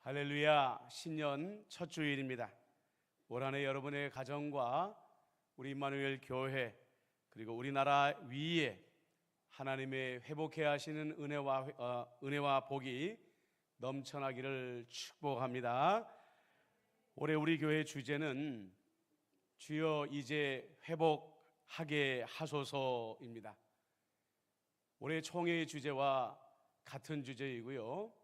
할렐루야, 신년 첫 주일입니다. 올 한해 여러분의 가정과 우리 임마누엘 교회 그리고 우리나라 위에 하나님의 회복해 하시는 은혜와 복이 넘쳐나기를 축복합니다. 올해 우리 교회 주제는 주여 이제 회복하게 하소서입니다. 올해 총회의 주제와 같은 주제이고요,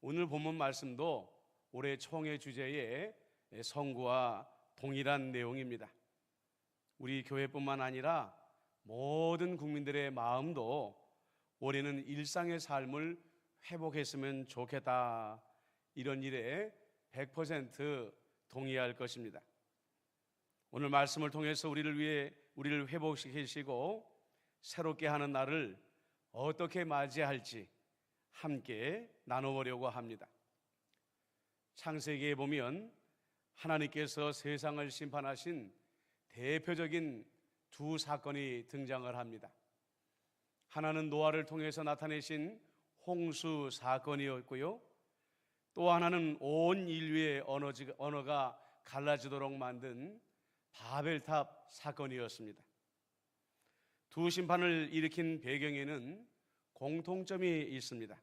오늘 본문 말씀도 올해 총회 주제의 성구와 동일한 내용입니다. 우리 교회뿐만 아니라 모든 국민들의 마음도 올해는 일상의 삶을 회복했으면 좋겠다, 이런 일에 100% 동의할 것입니다. 오늘 말씀을 통해서 우리를 회복시키시고 새롭게 하는 날을 어떻게 맞이할지 함께 나눠보려고 합니다. 창세기에 보면 하나님께서 세상을 심판하신 대표적인 두 사건이 등장을 합니다. 하나는 노아를 통해서 나타내신 홍수 사건이었고요, 또 하나는 온 인류의 언어가 갈라지도록 만든 바벨탑 사건이었습니다. 두 심판을 일으킨 배경에는 공통점이 있습니다.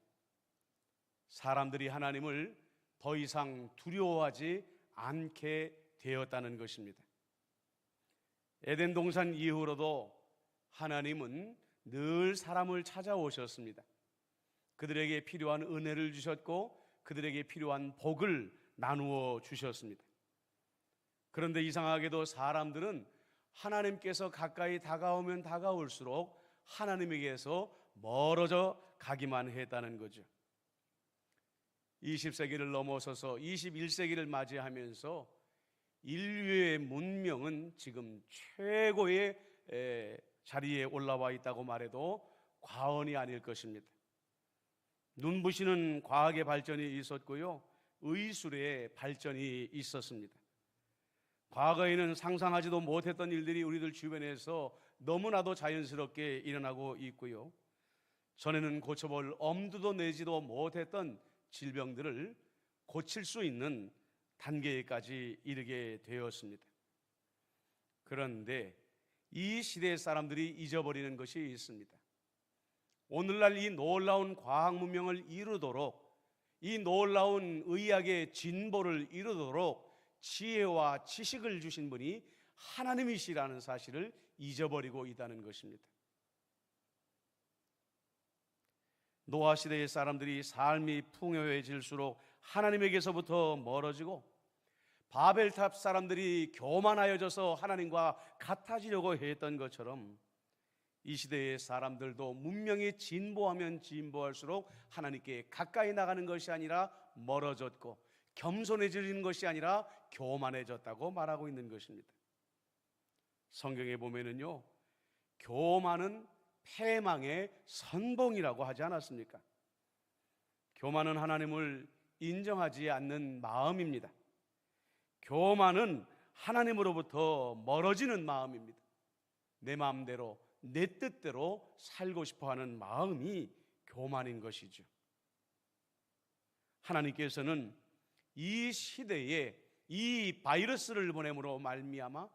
사람들이 하나님을 더 이상 두려워하지 않게 되었다는 것입니다. 에덴 동산 이후로도 하나님은 늘 사람을 찾아오셨습니다. 그들에게 필요한 은혜를 주셨고 그들에게 필요한 복을 나누어 주셨습니다. 그런데 이상하게도 사람들은 하나님께서 가까이 다가오면 다가올수록 하나님에게서 멀어져 가기만 했다는 거죠. 20세기를 넘어서서 21세기를 맞이하면서 인류의 문명은 지금 최고의 자리에 올라와 있다고 말해도 과언이 아닐 것입니다. 눈부시는 과학의 발전이 있었고요, 의술의 발전이 있었습니다. 과거에는 상상하지도 못했던 일들이 우리들 주변에서 너무나도 자연스럽게 일어나고 있고요, 전에는 고쳐볼 엄두도 내지도 못했던 질병들을 고칠 수 있는 단계까지 이르게 되었습니다. 그런데 이 시대의 사람들이 잊어버리는 것이 있습니다. 오늘날 이 놀라운 과학 문명을 이루도록, 이 놀라운 의학의 진보를 이루도록 지혜와 지식을 주신 분이 하나님이시라는 사실을 잊어버리고 있다는 것입니다. 노아 시대의 사람들이 삶이 풍요해질수록 하나님에게서부터 멀어지고, 바벨탑 사람들이 교만하여져서 하나님과 같아지려고 했던 것처럼 이 시대의 사람들도 문명이 진보하면 진보할수록 하나님께 가까이 나가는 것이 아니라 멀어졌고, 겸손해지는 것이 아니라 교만해졌다고 말하고 있는 것입니다. 성경에 보면은요, 교만은 패망의 선봉이라고 하지 않았습니까? 교만은 하나님을 인정하지 않는 마음입니다. 교만은 하나님으로부터 멀어지는 마음입니다. 내 마음대로 내 뜻대로 살고 싶어하는 마음이 교만인 것이죠. 하나님께서는 이 시대에 이 바이러스를 보냄으로 말미암아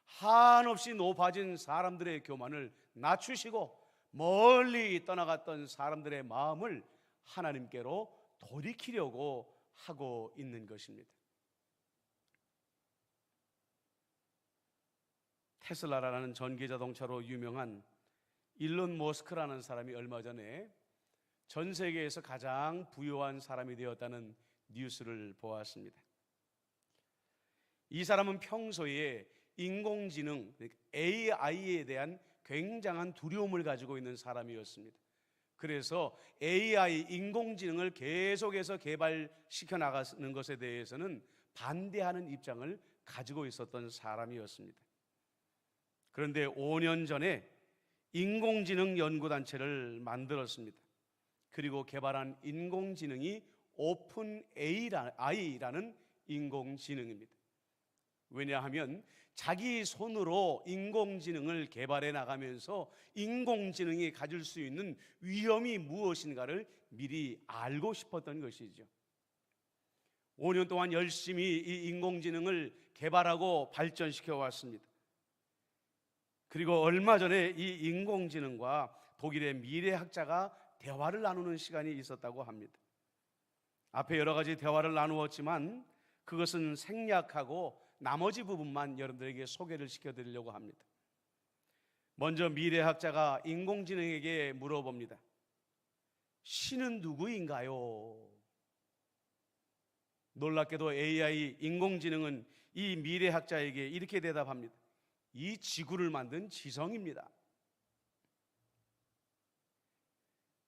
한없이 높아진 사람들의 교만을 낮추시고 멀리 떠나갔던 사람들의 마음을 하나님께로 돌이키려고 하고 있는 것입니다. 테슬라라는 전기자동차로 유명한 일론 머스크라는 사람이 얼마 전에 전 세계에서 가장 부유한 사람이 되었다는 뉴스를 보았습니다. 이 사람은 평소에 인공지능, AI에 대한 굉장한 두려움을 가지고 있는 사람이었습니다. 그래서 AI, 인공지능을 계속해서 개발시켜 나가는 것에 대해서는 반대하는 입장을 가지고 있었던 사람이었습니다. 그런데 5년 전에 인공지능 연구단체를 만들었습니다. 그리고 개발한 인공지능이 오픈 AI라는 인공지능입니다. 왜냐하면 자기 손으로 인공지능을 개발해 나가면서 인공지능이 가질 수 있는 위험이 무엇인가를 미리 알고 싶었던 것이죠. 5년 동안 열심히 이 인공지능을 개발하고 발전시켜 왔습니다. 그리고 얼마 전에 이 인공지능과 독일의 미래학자가 대화를 나누는 시간이 있었다고 합니다. 앞에 여러 가지 대화를 나누었지만 그것은 생략하고 나머지 부분만 여러분들에게 소개를 시켜드리려고 합니다. 먼저 미래학자가 인공지능에게 물어봅니다. 신은 누구인가요? 놀랍게도 AI, 인공지능은 이 미래학자에게 이렇게 대답합니다. 이 지구를 만든 지성입니다.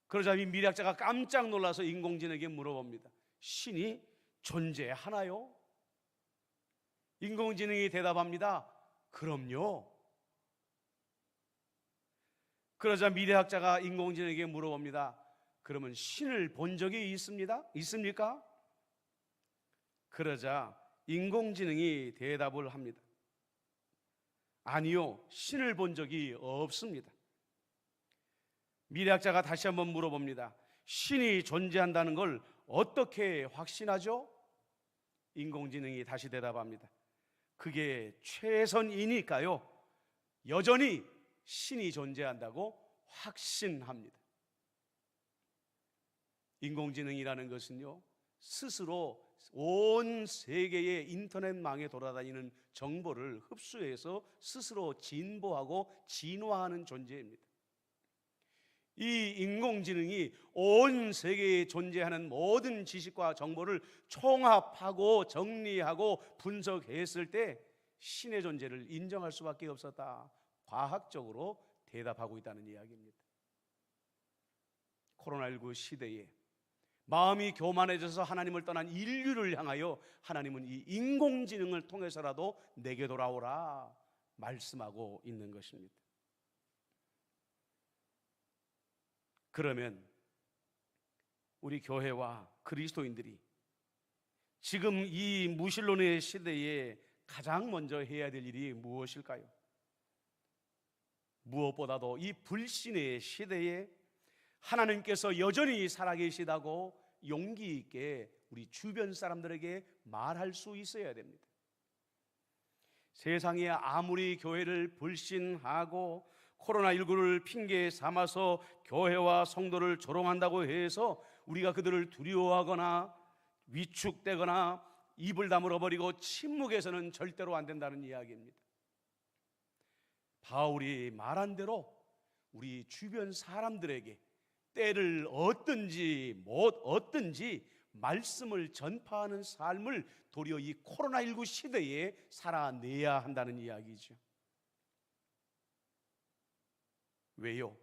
그러자 이 미래학자가 깜짝 놀라서 인공지능에게 물어봅니다. 신이 존재하나요? 인공지능이 대답합니다. 그럼요. 그러자 미래학자가 인공지능에게 물어봅니다. 그러면 신을 본 적이 있습니까? 그러자 인공지능이 대답을 합니다. 아니요, 신을 본 적이 없습니다. 미래학자가 다시 한번 물어봅니다. 신이 존재한다는 걸 어떻게 확신하죠? 인공지능이 다시 대답합니다. 그게 최선이니까요. 여전히 신이 존재한다고 확신합니다. 인공지능이라는 것은요, 스스로 온 세계의 인터넷망에 돌아다니는 정보를 흡수해서 스스로 진보하고 진화하는 존재입니다. 이 인공지능이 온 세계에 존재하는 모든 지식과 정보를 총합하고 정리하고 분석했을 때 신의 존재를 인정할 수밖에 없었다. 과학적으로 대답하고 있다는 이야기입니다. 코로나19 시대에 마음이 교만해져서 하나님을 떠난 인류를 향하여 하나님은 이 인공지능을 통해서라도 내게 돌아오라 말씀하고 있는 것입니다. 그러면 우리 교회와 그리스도인들이 지금 이 무신론의 시대에 가장 먼저 해야 될 일이 무엇일까요? 무엇보다도 이 불신의 시대에 하나님께서 여전히 살아계시다고 용기 있게 우리 주변 사람들에게 말할 수 있어야 됩니다. 세상에 아무리 교회를 불신하고 코로나19를 핑계 삼아서 교회와 성도를 조롱한다고 해서 우리가 그들을 두려워하거나 위축되거나 입을 다물어 버리고 침묵해서는 절대로 안 된다는 이야기입니다. 바울이 말한 대로 우리 주변 사람들에게 때를 얻든지 못 얻든지 말씀을 전파하는 삶을 도리어 이 코로나19 시대에 살아내야 한다는 이야기죠. 왜요?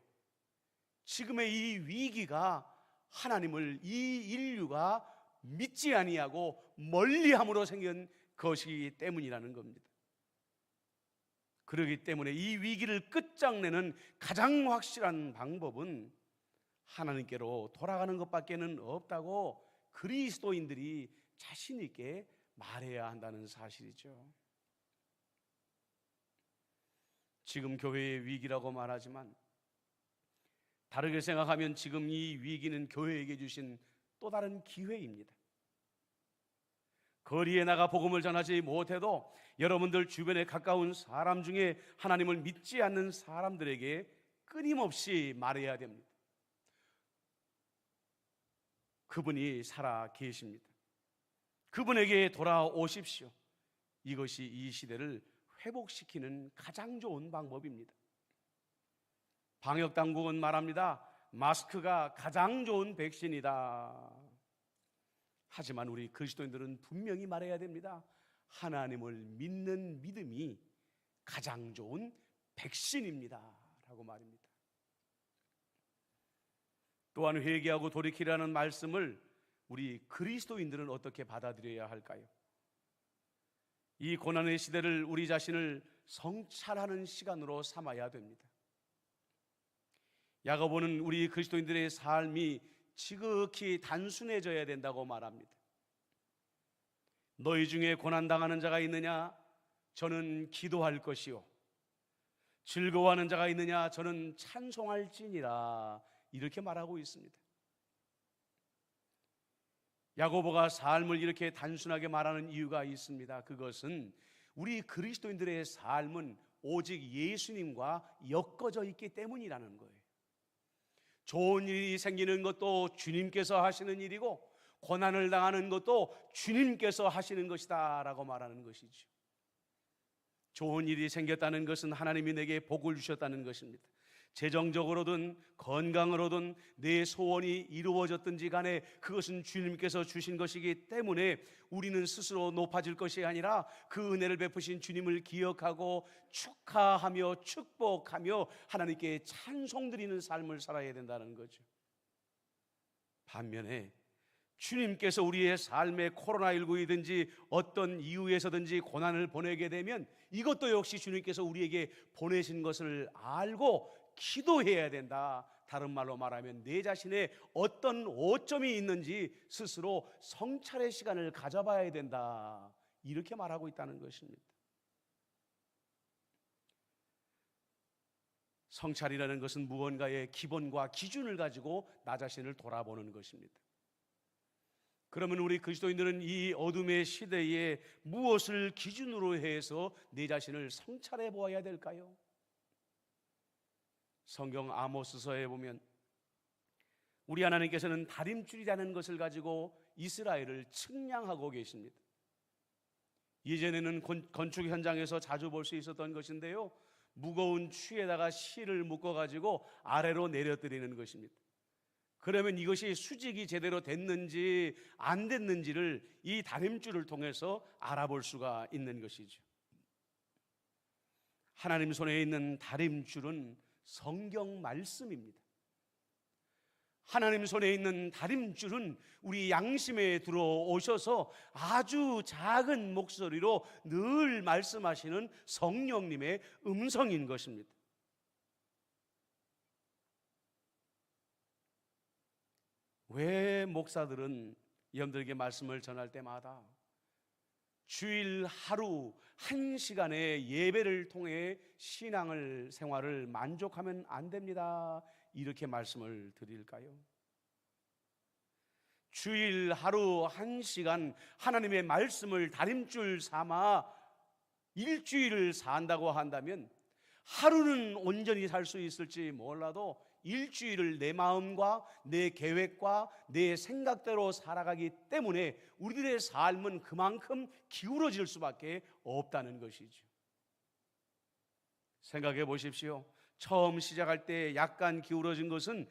지금의 이 위기가 하나님을 이 인류가 믿지 아니하고 멀리함으로 생긴 것이기 때문이라는 겁니다. 그렇기 때문에 이 위기를 끝장내는 가장 확실한 방법은 하나님께로 돌아가는 것밖에는 없다고 그리스도인들이 자신 있게 말해야 한다는 사실이죠. 지금 교회의 위기라고 말하지만 다르게 생각하면 지금 이 위기는 교회에게 주신 또 다른 기회입니다. 거리에 나가 복음을 전하지 못해도 여러분들 주변에 가까운 사람 중에 하나님을 믿지 않는 사람들에게 끊임없이 말해야 됩니다. 그분이 살아 계십니다. 그분에게 돌아오십시오. 이것이 이 시대를 회복시키는 가장 좋은 방법입니다. 방역당국은 말합니다. 마스크가 가장 좋은 백신이다. 하지만 우리 그리스도인들은 분명히 말해야 됩니다. 하나님을 믿는 믿음이 가장 좋은 백신입니다 라고 말입니다. 또한 회개하고 돌이키라는 말씀을 우리 그리스도인들은 어떻게 받아들여야 할까요? 이 고난의 시대를 우리 자신을 성찰하는 시간으로 삼아야 됩니다. 야고보는 우리 그리스도인들의 삶이 지극히 단순해져야 된다고 말합니다. 너희 중에 고난당하는 자가 있느냐? 저는 기도할 것이요. 즐거워하는 자가 있느냐? 저는 찬송할지니라. 이렇게 말하고 있습니다. 야고보가 삶을 이렇게 단순하게 말하는 이유가 있습니다. 그것은 우리 그리스도인들의 삶은 오직 예수님과 엮어져 있기 때문이라는 거예요. 좋은 일이 생기는 것도 주님께서 하시는 일이고 고난을 당하는 것도 주님께서 하시는 것이다 라고 말하는 것이죠. 좋은 일이 생겼다는 것은 하나님이 내게 복을 주셨다는 것입니다. 재정적으로든 건강으로든 내 소원이 이루어졌든지 간에 그것은 주님께서 주신 것이기 때문에 우리는 스스로 높아질 것이 아니라 그 은혜를 베푸신 주님을 기억하고 축하하며 축복하며 하나님께 찬송드리는 삶을 살아야 된다는 거죠. 반면에 주님께서 우리의 삶에 코로나19이든지 어떤 이유에서든지 고난을 보내게 되면 이것도 역시 주님께서 우리에게 보내신 것을 알고 기도해야 된다. 다른 말로 말하면 내 자신의 어떤 오점이 있는지 스스로 성찰의 시간을 가져봐야 된다. 이렇게 말하고 있다는 것입니다. 성찰이라는 것은 무언가의 기본과 기준을 가지고 나 자신을 돌아보는 것입니다. 그러면 우리 그리스도인들은 이 어둠의 시대에 무엇을 기준으로 해서 내 자신을 성찰해 보아야 될까요? 성경 아모스서에 보면 우리 하나님께서는 다림줄이라는 것을 가지고 이스라엘을 측량하고 계십니다. 예전에는 건축 현장에서 자주 볼 수 있었던 것인데요, 무거운 추에다가 실을 묶어가지고 아래로 내려뜨리는 것입니다. 그러면 이것이 수직이 제대로 됐는지 안 됐는지를 이 다림줄을 통해서 알아볼 수가 있는 것이죠. 하나님 손에 있는 다림줄은 성경 말씀입니다. 하나님 손에 있는 다림줄은 우리 양심에 들어오셔서 아주 작은 목소리로 늘 말씀하시는 성령님의 음성인 것입니다. 왜 목사들은 여러분들에게 말씀을 전할 때마다 주일 하루 1시간의 예배를 통해 신앙을 생활을 만족하면 안 됩니다, 이렇게 말씀을 드릴까요? 주일 하루 1시간 하나님의 말씀을 다림줄 삼아 일주일을 산다고 한다면 하루는 온전히 살 수 있을지 몰라도 일주일을 내 마음과 내 계획과 내 생각대로 살아가기 때문에 우리들의 삶은 그만큼 기울어질 수밖에 없다는 것이죠. 생각해 보십시오. 처음 시작할 때 약간 기울어진 것은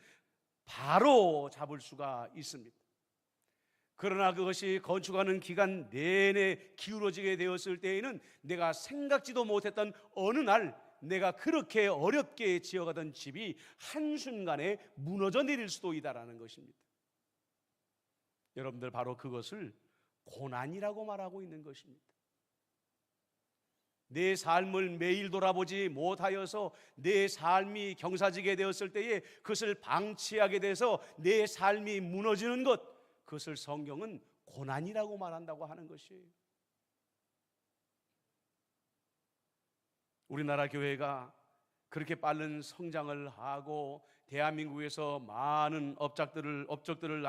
바로 잡을 수가 있습니다. 그러나 그것이 건축하는 기간 내내 기울어지게 되었을 때에는 내가 생각지도 못했던 어느 날 내가 그렇게 어렵게 지어가던 집이 한순간에 무너져 내릴 수도 있다라는 것입니다. 여러분들, 바로 그것을 고난이라고 말하고 있는 것입니다. 내 삶을 매일 돌아보지 못하여서 내 삶이 경사지게 되었을 때에 그것을 방치하게 돼서 내 삶이 무너지는 것, 그것을 성경은 고난이라고 말한다고 하는 것이에요. 우리나라 교회가 그렇게 빠른 성장을 하고 대한민국에서 많은 업적들을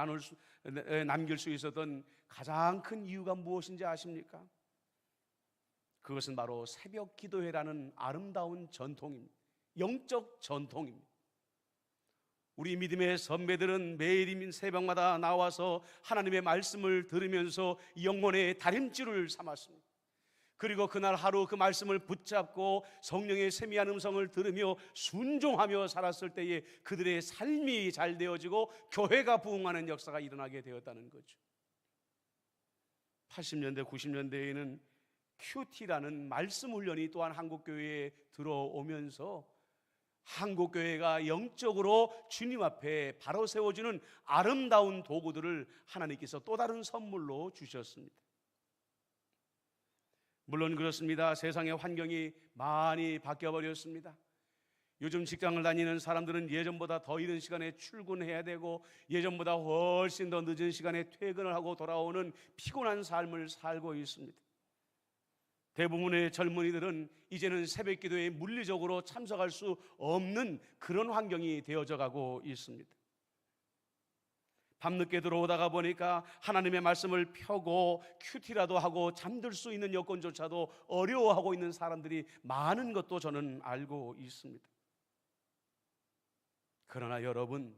남길 수 있었던 가장 큰 이유가 무엇인지 아십니까? 그것은 바로 새벽 기도회라는 아름다운 전통입니다. 영적 전통입니다. 우리 믿음의 선배들은 매일 새벽마다 나와서 하나님의 말씀을 들으면서 영혼의 다림줄을 삼았습니다. 그리고 그날 하루 그 말씀을 붙잡고 성령의 세미한 음성을 들으며 순종하며 살았을 때에 그들의 삶이 잘 되어지고 교회가 부흥하는 역사가 일어나게 되었다는 거죠. 80년대 90년대에는 큐티라는 말씀 훈련이 또한 한국교회에 들어오면서 한국교회가 영적으로 주님 앞에 바로 세워주는 아름다운 도구들을 하나님께서 또 다른 선물로 주셨습니다. 물론 그렇습니다. 세상의 환경이 많이 바뀌어버렸습니다. 요즘 직장을 다니는 사람들은 예전보다 더 이른 시간에 출근해야 되고 예전보다 훨씬 더 늦은 시간에 퇴근을 하고 돌아오는 피곤한 삶을 살고 있습니다. 대부분의 젊은이들은 이제는 새벽 기도에 물리적으로 참석할 수 없는 그런 환경이 되어져 가고 있습니다. 밤늦게 들어오다가 보니까 하나님의 말씀을 펴고 큐티라도 하고 잠들 수 있는 여건조차도 어려워하고 있는 사람들이 많은 것도 저는 알고 있습니다. 그러나 여러분,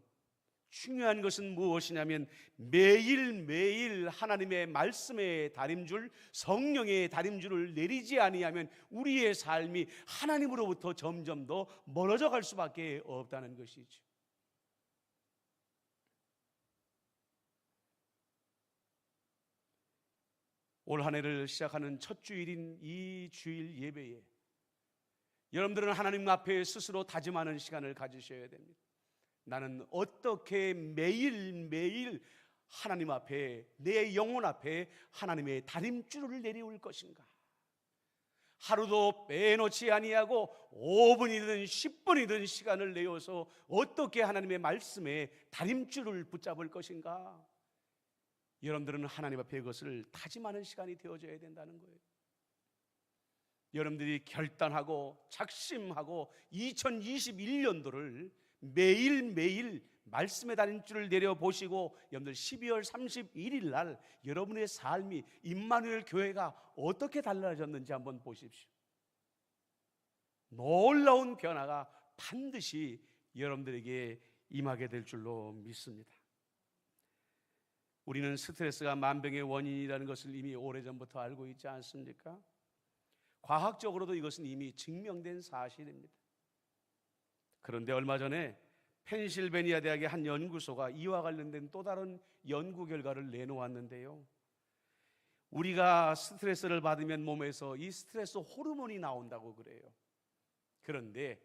중요한 것은 무엇이냐면 매일매일 하나님의 말씀의 다림줄, 성령의 다림줄을 내리지 아니하면 우리의 삶이 하나님으로부터 점점 더 멀어져 갈 수밖에 없다는 것이죠. 올 한 해를 시작하는 첫 주일인 이 주일 예배에 여러분들은 하나님 앞에 스스로 다짐하는 시간을 가지셔야 됩니다. 나는 어떻게 매일매일 하나님 앞에, 내 영혼 앞에 하나님의 다림줄을 내려올 것인가. 하루도 빼놓지 아니하고 5분이든 10분이든 시간을 내어서 어떻게 하나님의 말씀에 다림줄을 붙잡을 것인가. 여러분들은 하나님 앞에 그것을 다짐하는 시간이 되어져야 된다는 거예요. 여러분들이 결단하고 작심하고 2021년도를 매일매일 말씀의 다림줄을 내려보시고 여러분들 12월 31일 날 여러분의 삶이 임마누엘 교회가 어떻게 달라졌는지 한번 보십시오. 놀라운 변화가 반드시 여러분들에게 임하게 될 줄로 믿습니다. 우리는 스트레스가 만병의 원인이라는 것을 이미 오래전부터 알고 있지 않습니까? 과학적으로도 이것은 이미 증명된 사실입니다. 그런데 얼마 전에 펜실베니아 대학의 한 연구소가 이와 관련된 또 다른 연구 결과를 내놓았는데요, 우리가 스트레스를 받으면 몸에서 이 스트레스 호르몬이 나온다고 그래요. 그런데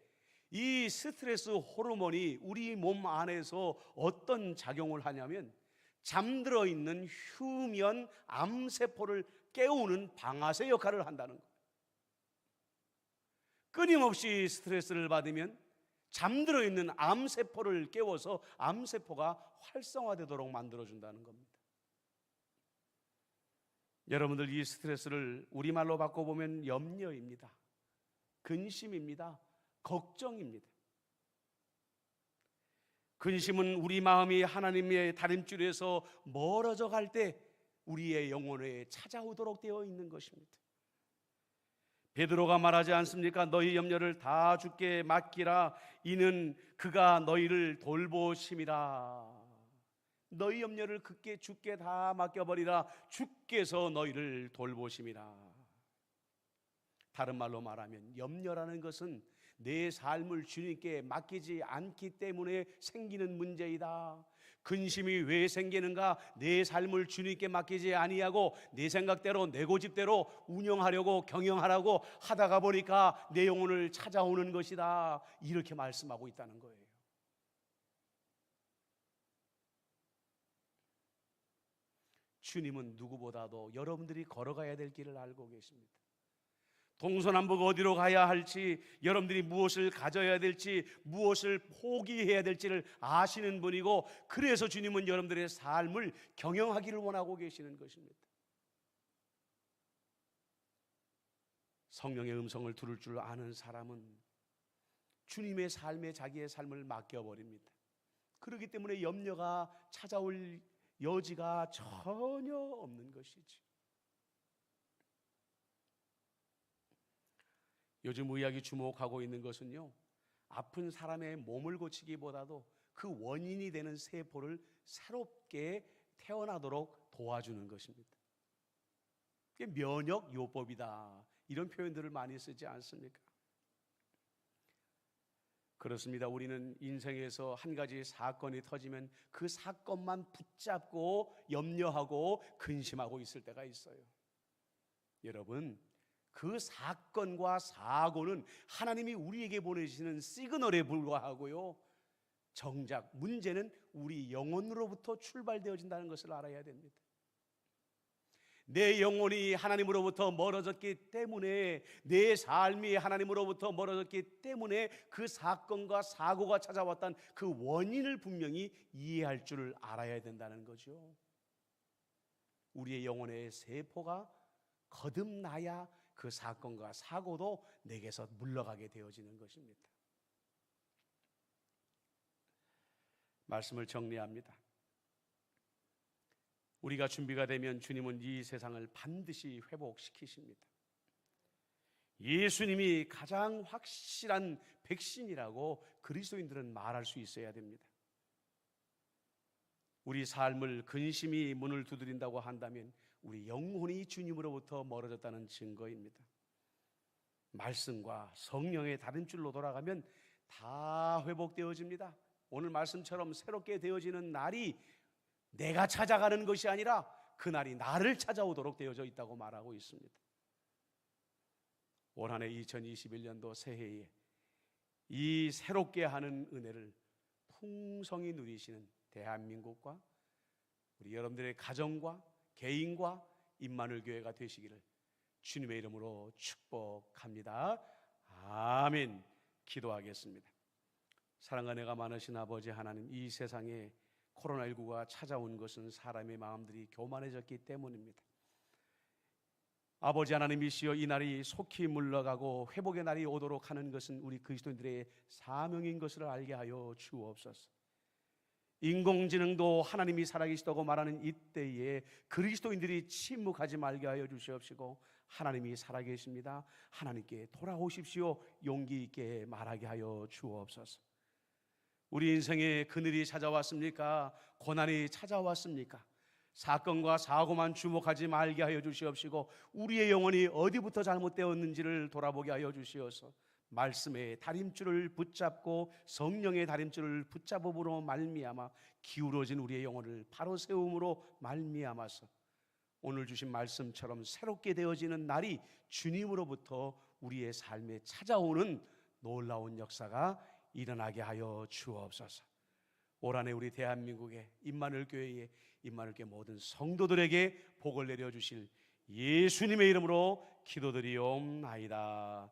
이 스트레스 호르몬이 우리 몸 안에서 어떤 작용을 하냐면 잠들어 있는 휴면 암세포를 깨우는 방아쇠 역할을 한다는 거예요. 끊임없이 스트레스를 받으면 잠들어 있는 암세포를 깨워서 암세포가 활성화되도록 만들어준다는 겁니다. 여러분들, 이 스트레스를 우리말로 바꿔보면 염려입니다. 근심입니다. 걱정입니다. 근심은 우리 마음이 하나님의 다림줄에서 멀어져 갈 때 우리의 영혼에 찾아오도록 되어 있는 것입니다. 베드로가 말하지 않습니까? 너희 염려를 다 주께 맡기라. 이는 그가 너희를 돌보심이라. 너희 염려를 그께 주께 다 맡겨버리라. 주께서 너희를 돌보심이라. 다른 말로 말하면 염려라는 것은 내 삶을 주님께 맡기지 않기 때문에 생기는 문제이다. 근심이 왜 생기는가? 내 삶을 주님께 맡기지 아니하고 내 생각대로 내 고집대로 운영하려고 경영하라고 하다가 보니까 내 영혼을 찾아오는 것이다. 이렇게 말씀하고 있다는 거예요. 주님은 누구보다도 여러분들이 걸어가야 될 길을 알고 계십니다. 동서남북 어디로 가야 할지, 여러분들이 무엇을 가져야 될지, 무엇을 포기해야 될지를 아시는 분이고, 그래서 주님은 여러분들의 삶을 경영하기를 원하고 계시는 것입니다. 성령의 음성을 들을 줄 아는 사람은 주님의 삶에 자기의 삶을 맡겨버립니다. 그렇기 때문에 염려가 찾아올 여지가 전혀 없는 것이지. 요즘 의학이 주목하고 있는 것은요, 아픈 사람의 몸을 고치기보다도 그 원인이 되는 세포를 새롭게 태어나도록 도와주는 것입니다. 그게 면역요법이다, 이런 표현들을 많이 쓰지 않습니까? 그렇습니다. 우리는 인생에서 한 가지 사건이 터지면 그 사건만 붙잡고 염려하고 근심하고 있을 때가 있어요. 여러분, 그 사건과 사고는 하나님이 우리에게 보내시는 시그널에 불과하고요, 정작 문제는 우리 영혼으로부터 출발되어진다는 것을 알아야 됩니다. 내 영혼이 하나님으로부터 멀어졌기 때문에, 내 삶이 하나님으로부터 멀어졌기 때문에 그 사건과 사고가 찾아왔던 그 원인을 분명히 이해할 줄을 알아야 된다는 거죠. 우리의 영혼의 세포가 거듭나야 그 사건과 사고도 내게서 물러가게 되어지는 것입니다. 말씀을 정리합니다. 우리가 준비가 되면 주님은 이 세상을 반드시 회복시키십니다. 예수님이 가장 확실한 백신이라고 그리스도인들은 말할 수 있어야 됩니다. 우리 삶을 근심이 문을 두드린다고 한다면 우리 영혼이 주님으로부터 멀어졌다는 증거입니다. 말씀과 성령의 다림줄로 돌아가면 다 회복되어집니다. 오늘 말씀처럼 새롭게 되어지는 날이 내가 찾아가는 것이 아니라 그날이 나를 찾아오도록 되어져 있다고 말하고 있습니다. 올 한 해 2021년도 새해에 이 새롭게 하는 은혜를 풍성히 누리시는 대한민국과 우리 여러분들의 가정과 개인과 임마누엘 교회가 되시기를 주님의 이름으로 축복합니다. 아멘. 기도하겠습니다. 사랑과 은혜가 많으신 아버지 하나님, 이 세상에 코로나19가 찾아온 것은 사람의 마음들이 교만해졌기 때문입니다. 아버지 하나님이시여, 이 날이 속히 물러가고 회복의 날이 오도록 하는 것은 우리 그리스도인들의 사명인 것을 알게 하여 주옵소서. 인공지능도 하나님이 살아계시다고 말하는 이때에 그리스도인들이 침묵하지 말게 하여 주시옵시고, 하나님이 살아계십니다, 하나님께 돌아오십시오, 용기 있게 말하게 하여 주옵소서. 우리 인생에 그늘이 찾아왔습니까? 고난이 찾아왔습니까? 사건과 사고만 주목하지 말게 하여 주시옵시고, 우리의 영혼이 어디부터 잘못되었는지를 돌아보게 하여 주시어서 말씀의 다림줄을 붙잡고 성령의 다림줄을 붙잡음으로 말미암아 기울어진 우리의 영혼을 바로 세움으로 말미암아서 오늘 주신 말씀처럼 새롭게 되어지는 날이 주님으로부터 우리의 삶에 찾아오는 놀라운 역사가 일어나게 하여 주옵소서. 올 한 해 우리 대한민국의 임마누엘 교회에, 임마누엘 교회 모든 성도들에게 복을 내려주실 예수님의 이름으로 기도드리옵나이다.